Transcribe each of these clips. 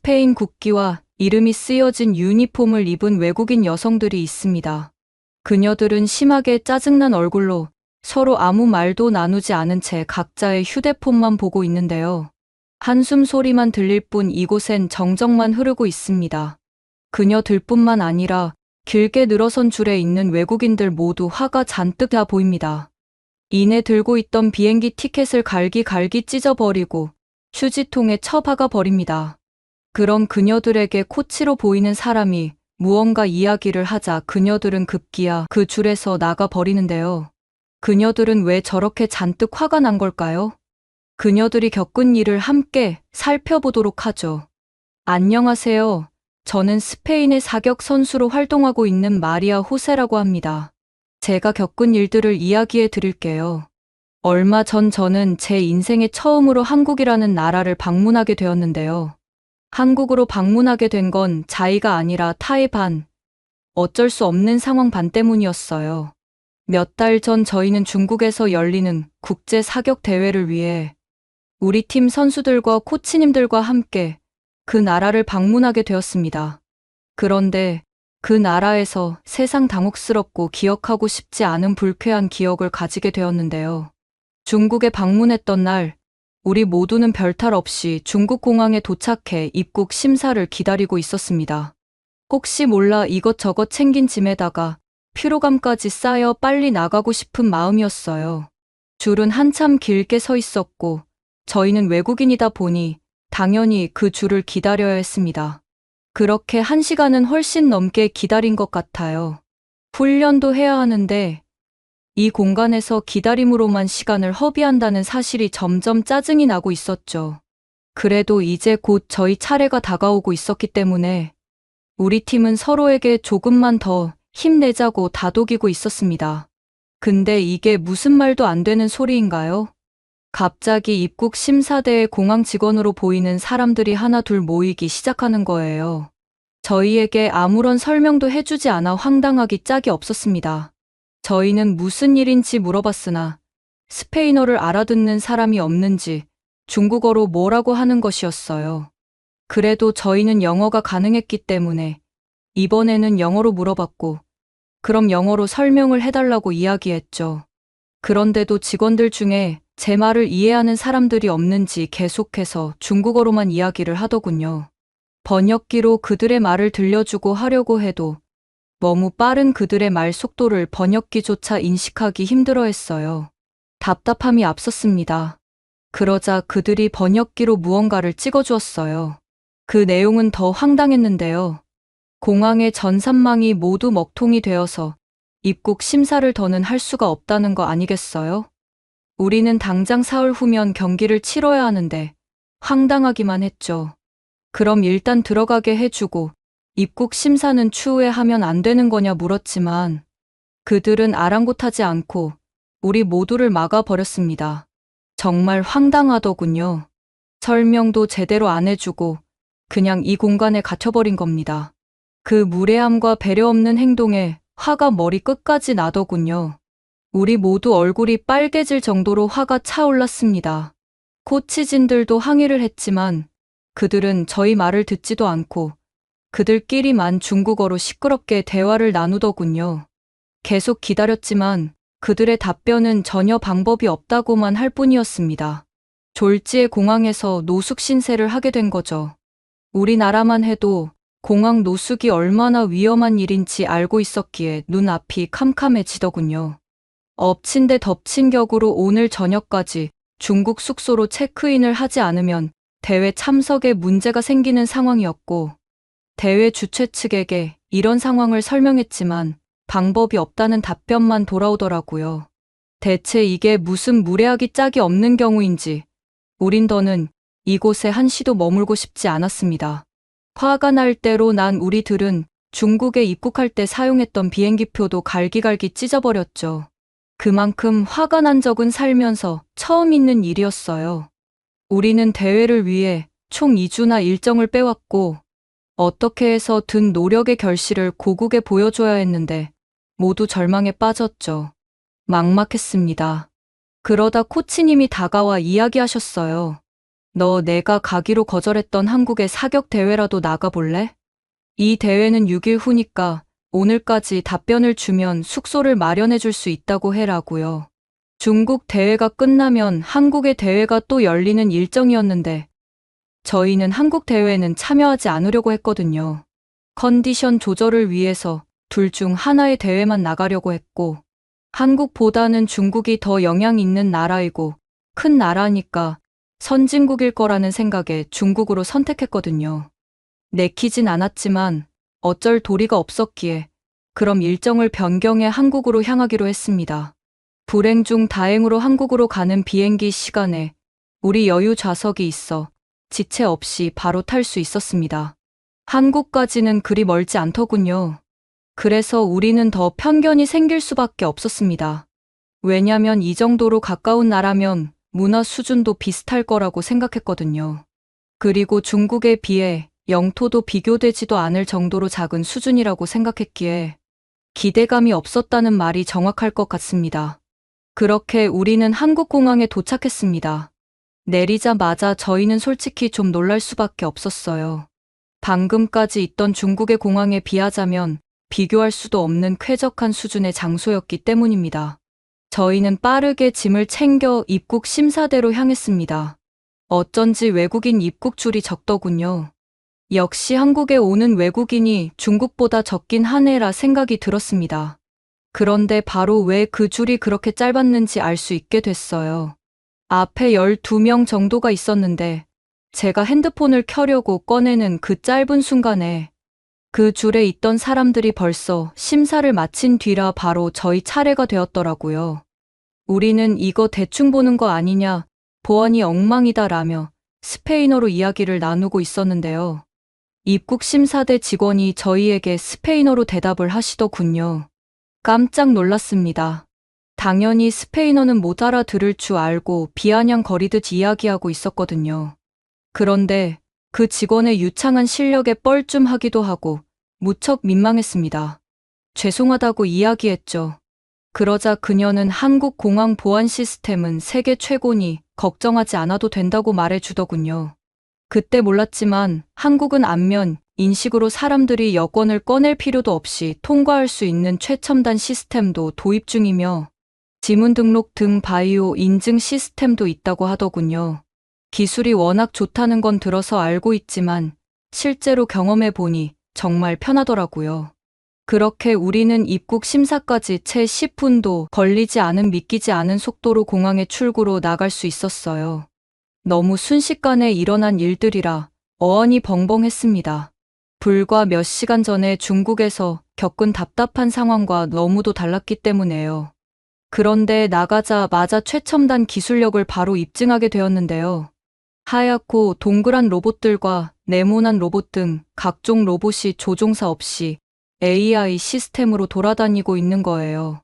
스페인 국기와 이름이 쓰여진 유니폼을 입은 외국인 여성들이 있습니다. 그녀들은 심하게 짜증난 얼굴로 서로 아무 말도 나누지 않은 채 각자의 휴대폰만 보고 있는데요. 한숨 소리만 들릴 뿐 이곳엔 정적만 흐르고 있습니다. 그녀들뿐만 아니라 길게 늘어선 줄에 있는 외국인들 모두 화가 잔뜩 나 보입니다. 이내 들고 있던 비행기 티켓을 갈기갈기 찢어버리고 휴지통에 처박아 버립니다. 그럼 그녀들에게 코치로 보이는 사람이 무언가 이야기를 하자 그녀들은 급기야 그 줄에서 나가 버리는데요. 그녀들은 왜 저렇게 잔뜩 화가 난 걸까요? 그녀들이 겪은 일을 함께 살펴보도록 하죠. 안녕하세요. 저는 스페인의 사격 선수로 활동하고 있는 마리아 호세라고 합니다. 제가 겪은 일들을 이야기해 드릴게요. 얼마 전 저는 제 인생에 처음으로 한국이라는 나라를 방문하게 되었는데요. 한국으로 방문하게 된 건 자의가 아니라 타의 반, 어쩔 수 없는 상황 반 때문이었어요. 몇 달 전 저희는 중국에서 열리는 국제 사격 대회를 위해 우리 팀 선수들과 코치님들과 함께 그 나라를 방문하게 되었습니다. 그런데 그 나라에서 세상 당혹스럽고 기억하고 싶지 않은 불쾌한 기억을 가지게 되었는데요. 중국에 방문했던 날, 우리 모두는 별탈 없이 중국 공항에 도착해 입국 심사를 기다리고 있었습니다. 혹시 몰라 이것저것 챙긴 짐에다가 피로감까지 쌓여 빨리 나가고 싶은 마음이었어요. 줄은 한참 길게 서 있었고, 저희는 외국인이다 보니 당연히 그 줄을 기다려야 했습니다. 그렇게 1시간은 훨씬 넘게 기다린 것 같아요. 훈련도 해야 하는데 이 공간에서 기다림으로만 시간을 허비한다는 사실이 점점 짜증이 나고 있었죠. 그래도 이제 곧 저희 차례가 다가오고 있었기 때문에 우리 팀은 서로에게 조금만 더 힘내자고 다독이고 있었습니다. 근데 이게 무슨 말도 안 되는 소리인가요? 갑자기 입국 심사대의 공항 직원으로 보이는 사람들이 하나 둘 모이기 시작하는 거예요. 저희에게 아무런 설명도 해주지 않아 황당하기 짝이 없었습니다. 저희는 무슨 일인지 물어봤으나 스페인어를 알아듣는 사람이 없는지 중국어로 뭐라고 하는 것이었어요. 그래도 저희는 영어가 가능했기 때문에 이번에는 영어로 물어봤고, 그럼 영어로 설명을 해달라고 이야기했죠. 그런데도 직원들 중에 제 말을 이해하는 사람들이 없는지 계속해서 중국어로만 이야기를 하더군요. 번역기로 그들의 말을 들려주고 하려고 해도 너무 빠른 그들의 말 속도를 번역기조차 인식하기 힘들어했어요. 답답함이 앞섰습니다. 그러자 그들이 번역기로 무언가를 찍어주었어요. 그 내용은 더 황당했는데요. 공항의 전산망이 모두 먹통이 되어서 입국 심사를 더는 할 수가 없다는 거 아니겠어요? 우리는 당장 사흘 후면 경기를 치러야 하는데 황당하기만 했죠. 그럼 일단 들어가게 해주고 입국 심사는 추후에 하면 안 되는 거냐 물었지만 그들은 아랑곳하지 않고 우리 모두를 막아버렸습니다. 정말 황당하더군요. 설명도 제대로 안 해주고 그냥 이 공간에 갇혀버린 겁니다. 그 무례함과 배려 없는 행동에 화가 머리 끝까지 나더군요. 우리 모두 얼굴이 빨개질 정도로 화가 차올랐습니다. 코치진들도 항의를 했지만 그들은 저희 말을 듣지도 않고 그들끼리만 중국어로 시끄럽게 대화를 나누더군요. 계속 기다렸지만 그들의 답변은 전혀 방법이 없다고만 할 뿐이었습니다. 졸지에 공항에서 노숙 신세를 하게 된 거죠. 우리나라만 해도 공항 노숙이 얼마나 위험한 일인지 알고 있었기에 눈앞이 캄캄해지더군요. 엎친 데 덮친 격으로 오늘 저녁까지 중국 숙소로 체크인을 하지 않으면 대회 참석에 문제가 생기는 상황이었고, 대회 주최 측에게 이런 상황을 설명했지만 방법이 없다는 답변만 돌아오더라고요. 대체 이게 무슨 무례하기 짝이 없는 경우인지 우린 더는 이곳에 한시도 머물고 싶지 않았습니다. 화가 날 대로 난 우리들은 중국에 입국할 때 사용했던 비행기표도 갈기갈기 찢어버렸죠. 그만큼 화가 난 적은 살면서 처음 있는 일이었어요. 우리는 대회를 위해 총 2주나 일정을 빼왔고 어떻게 해서 든 노력의 결실을 고국에 보여줘야 했는데 모두 절망에 빠졌죠. 막막했습니다. 그러다 코치님이 다가와 이야기하셨어요. 너 내가 가기로 거절했던 한국의 사격 대회라도 나가볼래? 이 대회는 6일 후니까 오늘까지 답변을 주면 숙소를 마련해 줄 수 있다고 해라고요. 중국 대회가 끝나면 한국의 대회가 또 열리는 일정이었는데 저희는 한국 대회는 참여하지 않으려고 했거든요. 컨디션 조절을 위해서 둘 중 하나의 대회만 나가려고 했고 한국보다는 중국이 더 영향 있는 나라이고 큰 나라니까 선진국일 거라는 생각에 중국으로 선택했거든요. 내키진 않았지만 어쩔 도리가 없었기에 그럼 일정을 변경해 한국으로 향하기로 했습니다. 불행 중 다행으로 한국으로 가는 비행기 시간에 우리 여유 좌석이 있어 지체 없이 바로 탈 수 있었습니다. 한국까지는 그리 멀지 않더군요. 그래서 우리는 더 편견이 생길 수밖에 없었습니다. 왜냐면 이 정도로 가까운 나라면 문화 수준도 비슷할 거라고 생각했거든요. 그리고 중국에 비해 영토도 비교되지도 않을 정도로 작은 수준이라고 생각했기에 기대감이 없었다는 말이 정확할 것 같습니다. 그렇게 우리는 한국공항에 도착했습니다. 내리자마자 저희는 솔직히 좀 놀랄 수밖에 없었어요. 방금까지 있던 중국의 공항에 비하자면 비교할 수도 없는 쾌적한 수준의 장소였기 때문입니다. 저희는 빠르게 짐을 챙겨 입국 심사대로 향했습니다. 어쩐지 외국인 입국 줄이 적더군요. 역시 한국에 오는 외국인이 중국보다 적긴 하네라 생각이 들었습니다. 그런데 바로 왜 그 줄이 그렇게 짧았는지 알 수 있게 됐어요. 앞에 12명 정도가 있었는데 제가 핸드폰을 켜려고 꺼내는 그 짧은 순간에 그 줄에 있던 사람들이 벌써 심사를 마친 뒤라 바로 저희 차례가 되었더라고요. 우리는 이거 대충 보는 거 아니냐, 보안이 엉망이다라며 스페인어로 이야기를 나누고 있었는데요. 입국심사대 직원이 저희에게 스페인어로 대답을 하시더군요. 깜짝 놀랐습니다. 당연히 스페인어는 못 알아들을 줄 알고 비아냥거리듯 이야기하고 있었거든요. 그런데 그 직원의 유창한 실력에 뻘쭘하기도 하고 무척 민망했습니다. 죄송하다고 이야기했죠. 그러자 그녀는 한국 공항 보안 시스템은 세계 최고니 걱정하지 않아도 된다고 말해주더군요. 그때 몰랐지만 한국은 안면 인식으로 사람들이 여권을 꺼낼 필요도 없이 통과할 수 있는 최첨단 시스템도 도입 중이며 지문 등록 등 바이오 인증 시스템도 있다고 하더군요. 기술이 워낙 좋다는 건 들어서 알고 있지만 실제로 경험해 보니 정말 편하더라고요. 그렇게 우리는 입국 심사까지 채 10분도 걸리지 않은 믿기지 않은 속도로 공항의 출구로 나갈 수 있었어요. 너무 순식간에 일어난 일들이라 어안이 벙벙했습니다. 불과 몇 시간 전에 중국에서 겪은 답답한 상황과 너무도 달랐기 때문에요. 그런데 나가자마자 최첨단 기술력을 바로 입증하게 되었는데요. 하얗고 동그란 로봇들과 네모난 로봇 등 각종 로봇이 조종사 없이 AI 시스템으로 돌아다니고 있는 거예요.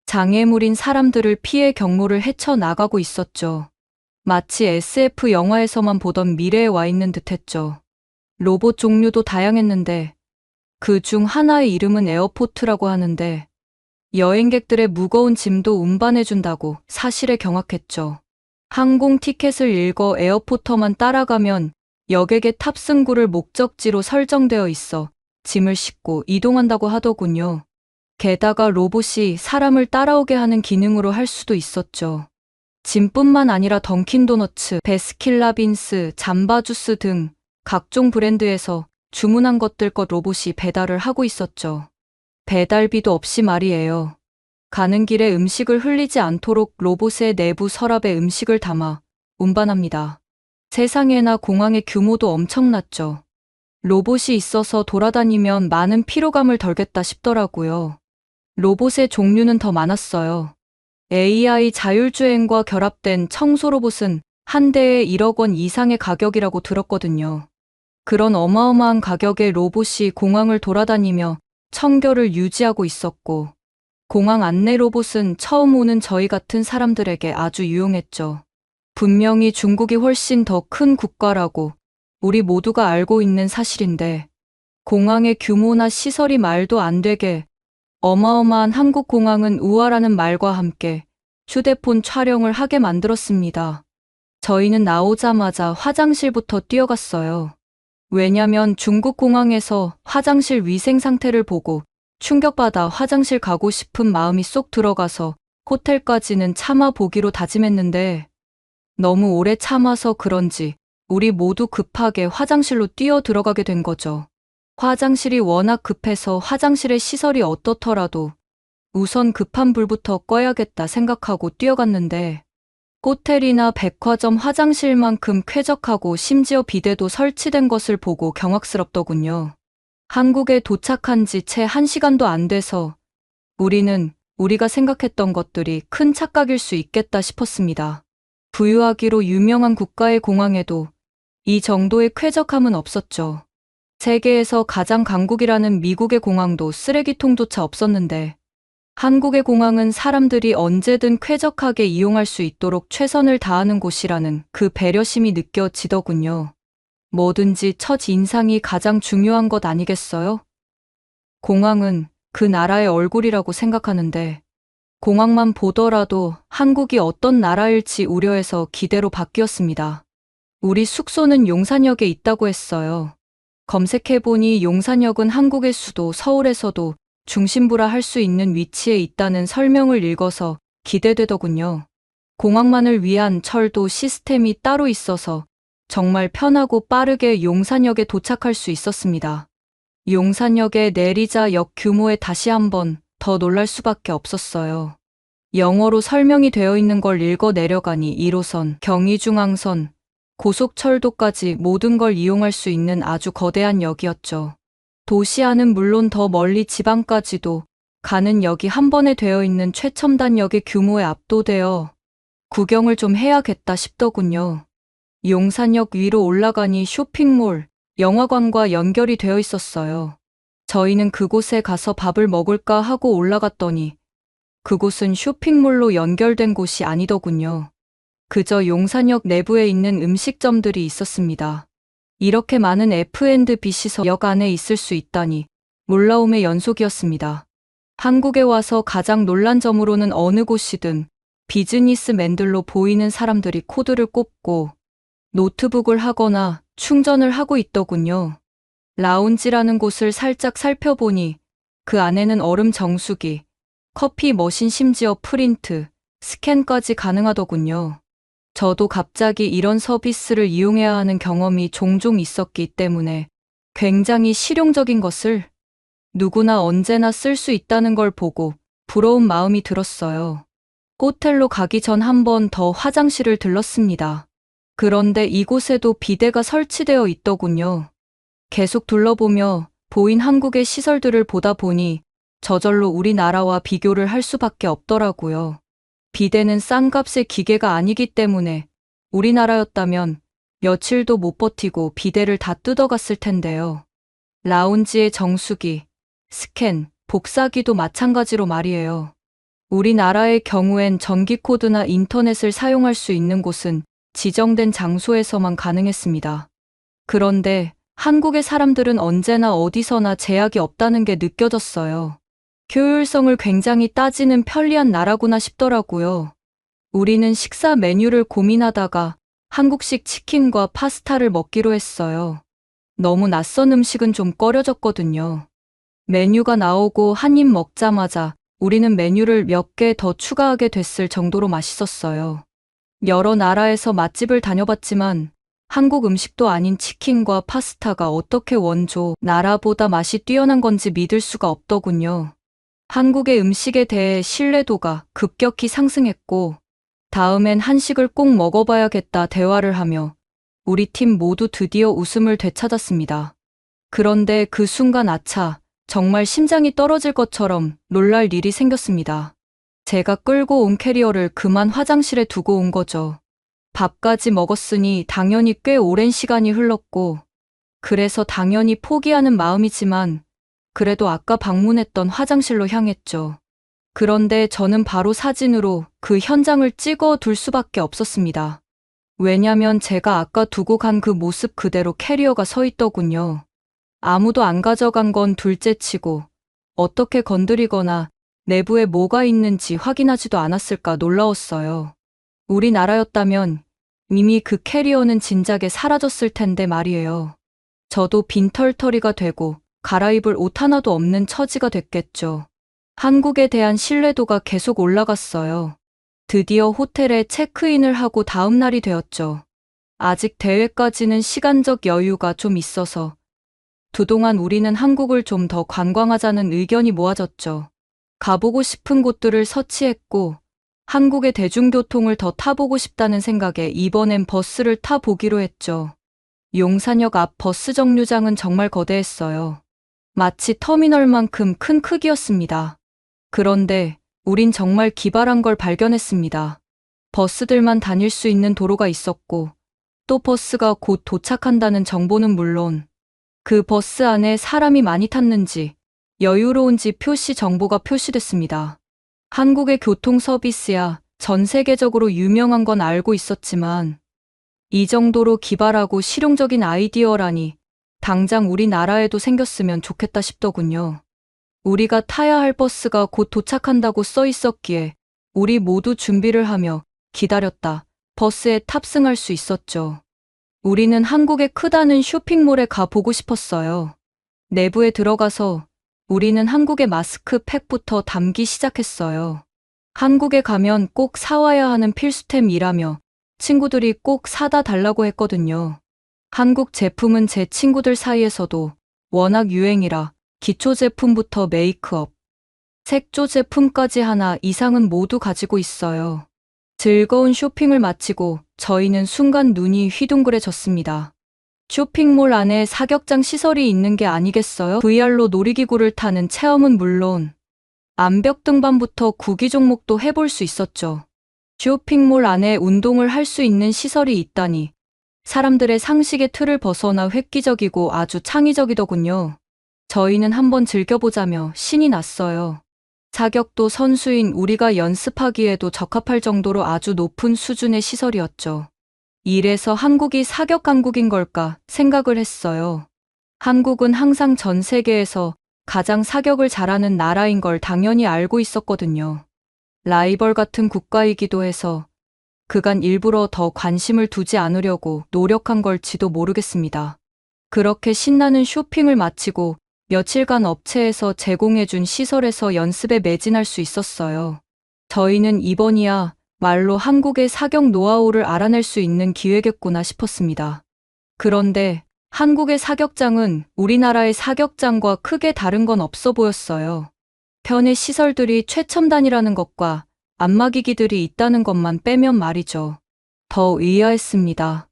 장애물인 사람들을 피해 경로를 헤쳐나가고 있었죠. 마치 SF 영화에서만 보던 미래에 와 있는 듯했죠. 로봇 종류도 다양했는데 그 중 하나의 이름은 에어포트라고 하는데 여행객들의 무거운 짐도 운반해준다고 사실에 경악했죠. 항공 티켓을 읽어 에어포터만 따라가면 여객의 탑승구를 목적지로 설정되어 있어 짐을 싣고 이동한다고 하더군요. 게다가 로봇이 사람을 따라오게 하는 기능으로 할 수도 있었죠. 짐뿐만 아니라 던킨도너츠, 베스킨라빈스, 잠바주스 등 각종 브랜드에서 주문한 것들껏 로봇이 배달을 하고 있었죠. 배달비도 없이 말이에요. 가는 길에 음식을 흘리지 않도록 로봇의 내부 서랍에 음식을 담아 운반합니다. 세상에나 공항의 규모도 엄청났죠. 로봇이 있어서 돌아다니면 많은 피로감을 덜겠다 싶더라고요. 로봇의 종류는 더 많았어요. AI 자율주행과 결합된 청소 로봇은 한 대에 1억 원 이상의 가격이라고 들었거든요. 그런 어마어마한 가격의 로봇이 공항을 돌아다니며 청결을 유지하고 있었고, 공항 안내 로봇은 처음 오는 저희 같은 사람들에게 아주 유용했죠. 분명히 중국이 훨씬 더 큰 국가라고 우리 모두가 알고 있는 사실인데, 공항의 규모나 시설이 말도 안 되게 어마어마한 한국 공항은 우아라는 말과 함께 휴대폰 촬영을 하게 만들었습니다. 저희는 나오자마자 화장실부터 뛰어갔어요. 왜냐면 중국 공항에서 화장실 위생 상태를 보고 충격받아 화장실 가고 싶은 마음이 쏙 들어가서 호텔까지는 참아보기로 다짐했는데 너무 오래 참아서 그런지 우리 모두 급하게 화장실로 뛰어 들어가게 된 거죠. 화장실이 워낙 급해서 화장실의 시설이 어떻더라도 우선 급한 불부터 꺼야겠다 생각하고 뛰어갔는데 호텔이나 백화점 화장실만큼 쾌적하고 심지어 비데도 설치된 것을 보고 경악스럽더군요. 한국에 도착한 지 채 1시간도 안 돼서 우리는 우리가 생각했던 것들이 큰 착각일 수 있겠다 싶었습니다. 부유하기로 유명한 국가의 공항에도 이 정도의 쾌적함은 없었죠. 세계에서 가장 강국이라는 미국의 공항도 쓰레기통조차 없었는데 한국의 공항은 사람들이 언제든 쾌적하게 이용할 수 있도록 최선을 다하는 곳이라는 그 배려심이 느껴지더군요. 뭐든지 첫 인상이 가장 중요한 것 아니겠어요? 공항은 그 나라의 얼굴이라고 생각하는데 공항만 보더라도 한국이 어떤 나라일지 우려해서 기대로 바뀌었습니다. 우리 숙소는 용산역에 있다고 했어요. 검색해보니 용산역은 한국의 수도 서울에서도 중심부라 할 수 있는 위치에 있다는 설명을 읽어서 기대되더군요. 공항만을 위한 철도 시스템이 따로 있어서 정말 편하고 빠르게 용산역에 도착할 수 있었습니다. 용산역에 내리자 역 규모에 다시 한번 더 놀랄 수밖에 없었어요. 영어로 설명이 되어 있는 걸 읽어 내려가니 1호선, 경의중앙선, 고속철도까지 모든 걸 이용할 수 있는 아주 거대한 역이었죠. 도시 안은 물론 더 멀리 지방까지도 가는 역이 한 번에 되어 있는 최첨단 역의 규모에 압도되어 구경을 좀 해야겠다 싶더군요. 용산역 위로 올라가니 쇼핑몰, 영화관과 연결이 되어 있었어요. 저희는 그곳에 가서 밥을 먹을까 하고 올라갔더니 그곳은 쇼핑몰로 연결된 곳이 아니더군요. 그저 용산역 내부에 있는 음식점들이 있었습니다. 이렇게 많은 F&B 시설 역 안에 있을 수 있다니 놀라움의 연속이었습니다. 한국에 와서 가장 놀란 점으로는 어느 곳이든 비즈니스맨들로 보이는 사람들이 코드를 꼽고 노트북을 하거나 충전을 하고 있더군요. 라운지라는 곳을 살짝 살펴보니 그 안에는 얼음 정수기, 커피 머신 심지어 프린트, 스캔까지 가능하더군요. 저도 갑자기 이런 서비스를 이용해야 하는 경험이 종종 있었기 때문에 굉장히 실용적인 것을 누구나 언제나 쓸 수 있다는 걸 보고 부러운 마음이 들었어요. 호텔로 가기 전 한 번 더 화장실을 들렀습니다. 그런데 이곳에도 비데가 설치되어 있더군요. 계속 둘러보며 보인 한국의 시설들을 보다 보니 저절로 우리나라와 비교를 할 수밖에 없더라고요. 비데는 싼 값의 기계가 아니기 때문에 우리나라였다면 며칠도 못 버티고 비데를 다 뜯어갔을 텐데요. 라운지의 정수기, 스캔, 복사기도 마찬가지로 말이에요. 우리나라의 경우엔 전기 코드나 인터넷을 사용할 수 있는 곳은 지정된 장소에서만 가능했습니다. 그런데 한국의 사람들은 언제나 어디서나 제약이 없다는 게 느껴졌어요. 효율성을 굉장히 따지는 편리한 나라구나 싶더라고요. 우리는 식사 메뉴를 고민하다가 한국식 치킨과 파스타를 먹기로 했어요. 너무 낯선 음식은 좀 꺼려졌거든요. 메뉴가 나오고 한 입 먹자마자 우리는 메뉴를 몇 개 더 추가하게 됐을 정도로 맛있었어요. 여러 나라에서 맛집을 다녀봤지만 한국 음식도 아닌 치킨과 파스타가 어떻게 원조 나라보다 맛이 뛰어난 건지 믿을 수가 없더군요. 한국의 음식에 대해 신뢰도가 급격히 상승했고 다음엔 한식을 꼭 먹어봐야겠다 대화를 하며 우리 팀 모두 드디어 웃음을 되찾았습니다. 그런데 그 순간 아차, 정말 심장이 떨어질 것처럼 놀랄 일이 생겼습니다. 제가 끌고 온 캐리어를 그만 화장실에 두고 온 거죠. 밥까지 먹었으니 당연히 꽤 오랜 시간이 흘렀고 그래서 당연히 포기하는 마음이지만 그래도 아까 방문했던 화장실로 향했죠. 그런데 저는 바로 사진으로 그 현장을 찍어 둘 수밖에 없었습니다. 왜냐면 제가 아까 두고 간 그 모습 그대로 캐리어가 서 있더군요. 아무도 안 가져간 건 둘째치고 어떻게 건드리거나 내부에 뭐가 있는지 확인하지도 않았을까 놀라웠어요. 우리나라였다면 이미 그 캐리어는 진작에 사라졌을 텐데 말이에요. 저도 빈털터리가 되고 갈아입을 옷 하나도 없는 처지가 됐겠죠. 한국에 대한 신뢰도가 계속 올라갔어요. 드디어 호텔에 체크인을 하고 다음 날이 되었죠. 아직 대회까지는 시간적 여유가 좀 있어서 그동안 우리는 한국을 좀 더 관광하자는 의견이 모아졌죠. 가보고 싶은 곳들을 서치했고 한국의 대중교통을 더 타보고 싶다는 생각에 이번엔 버스를 타보기로 했죠. 용산역 앞 버스 정류장은 정말 거대했어요. 마치 터미널만큼 큰 크기였습니다. 그런데 우린 정말 기발한 걸 발견했습니다. 버스들만 다닐 수 있는 도로가 있었고 또 버스가 곧 도착한다는 정보는 물론 그 버스 안에 사람이 많이 탔는지 여유로운지 표시 정보가 표시됐습니다. 한국의 교통 서비스야 전 세계적으로 유명한 건 알고 있었지만 이 정도로 기발하고 실용적인 아이디어라니 당장 우리나라에도 생겼으면 좋겠다 싶더군요. 우리가 타야 할 버스가 곧 도착한다고 써 있었기에 우리 모두 준비를 하며 기다렸다 버스에 탑승할 수 있었죠. 우리는 한국의 크다는 쇼핑몰에 가보고 싶었어요. 내부에 들어가서 우리는 한국의 마스크팩부터 담기 시작했어요. 한국에 가면 꼭 사와야 하는 필수템이라며 친구들이 꼭 사다 달라고 했거든요. 한국 제품은 제 친구들 사이에서도 워낙 유행이라 기초 제품부터 메이크업, 색조 제품까지 하나 이상은 모두 가지고 있어요. 즐거운 쇼핑을 마치고 저희는 순간 눈이 휘둥그레졌습니다. 쇼핑몰 안에 사격장 시설이 있는 게 아니겠어요? VR로 놀이기구를 타는 체험은 물론 암벽 등반부터 구기 종목도 해볼 수 있었죠. 쇼핑몰 안에 운동을 할 수 있는 시설이 있다니 사람들의 상식의 틀을 벗어나 획기적이고 아주 창의적이더군요. 저희는 한번 즐겨보자며 신이 났어요. 사격도 선수인 우리가 연습하기에도 적합할 정도로 아주 높은 수준의 시설이었죠. 이래서 한국이 사격 강국인 걸까 생각을 했어요. 한국은 항상 전 세계에서 가장 사격을 잘하는 나라인 걸 당연히 알고 있었거든요. 라이벌 같은 국가이기도 해서 그간 일부러 더 관심을 두지 않으려고 노력한 걸지도 모르겠습니다. 그렇게 신나는 쇼핑을 마치고 며칠간 업체에서 제공해준 시설에서 연습에 매진할 수 있었어요. 저희는 이번이야 말로 한국의 사격 노하우를 알아낼 수 있는 기회겠구나 싶었습니다. 그런데 한국의 사격장은 우리나라의 사격장과 크게 다른 건 없어 보였어요. 편의 시설들이 최첨단이라는 것과 안마기기들이 있다는 것만 빼면 말이죠. 더 의아했습니다.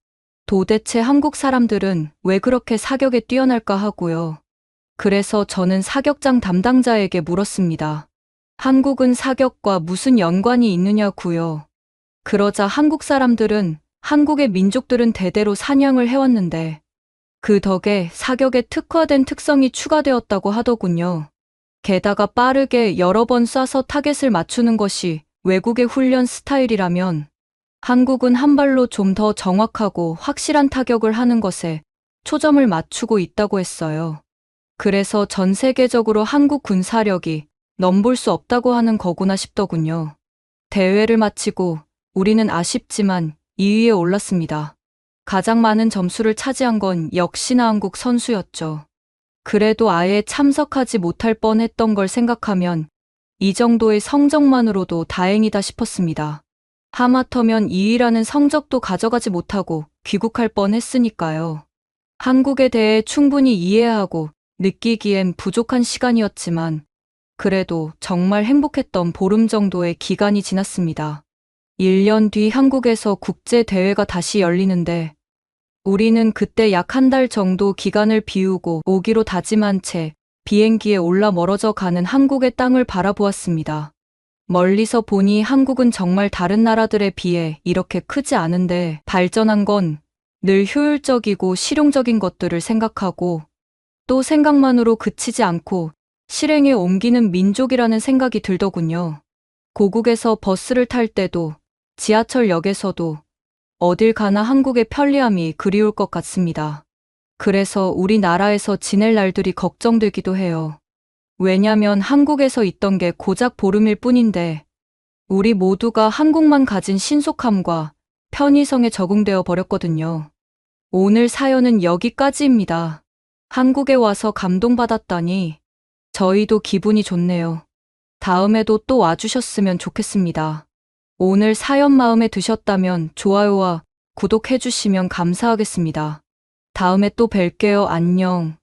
도대체 한국 사람들은 왜 그렇게 사격에 뛰어날까 하고요. 그래서 저는 사격장 담당자에게 물었습니다. 한국은 사격과 무슨 연관이 있느냐고요. 그러자 한국 사람들은 한국의 민족들은 대대로 사냥을 해왔는데 그 덕에 사격에 특화된 특성이 추가되었다고 하더군요. 게다가 빠르게 여러 번 쏴서 타겟을 맞추는 것이 외국의 훈련 스타일이라면 한국은 한 발로 좀 더 정확하고 확실한 타격을 하는 것에 초점을 맞추고 있다고 했어요. 그래서 전 세계적으로 한국 군사력이 넘볼 수 없다고 하는 거구나 싶더군요. 대회를 마치고 우리는 아쉽지만 2위에 올랐습니다. 가장 많은 점수를 차지한 건 역시나 한국 선수였죠. 그래도 아예 참석하지 못할 뻔했던 걸 생각하면 이 정도의 성적만으로도 다행이다 싶었습니다. 하마터면 2위라는 성적도 가져가지 못하고 귀국할 뻔했으니까요. 한국에 대해 충분히 이해하고 느끼기엔 부족한 시간이었지만 그래도 정말 행복했던 보름 정도의 기간이 지났습니다. 1년 뒤 한국에서 국제대회가 다시 열리는데 우리는 그때 약 한 달 정도 기간을 비우고 오기로 다짐한 채 비행기에 올라 멀어져 가는 한국의 땅을 바라보았습니다. 멀리서 보니 한국은 정말 다른 나라들에 비해 이렇게 크지 않은데 발전한 건 늘 효율적이고 실용적인 것들을 생각하고 또 생각만으로 그치지 않고 실행에 옮기는 민족이라는 생각이 들더군요. 고국에서 버스를 탈 때도 지하철역에서도 어딜 가나 한국의 편리함이 그리울 것 같습니다. 그래서 우리나라에서 지낼 날들이 걱정되기도 해요. 왜냐면 한국에서 있던 게 고작 보름일 뿐인데 우리 모두가 한국만 가진 신속함과 편의성에 적응되어 버렸거든요. 오늘 사연은 여기까지입니다. 한국에 와서 감동받았다니 저희도 기분이 좋네요. 다음에도 또 와주셨으면 좋겠습니다. 오늘 사연 마음에 드셨다면 좋아요와 구독해주시면 감사하겠습니다. 다음에 또 뵐게요. 안녕.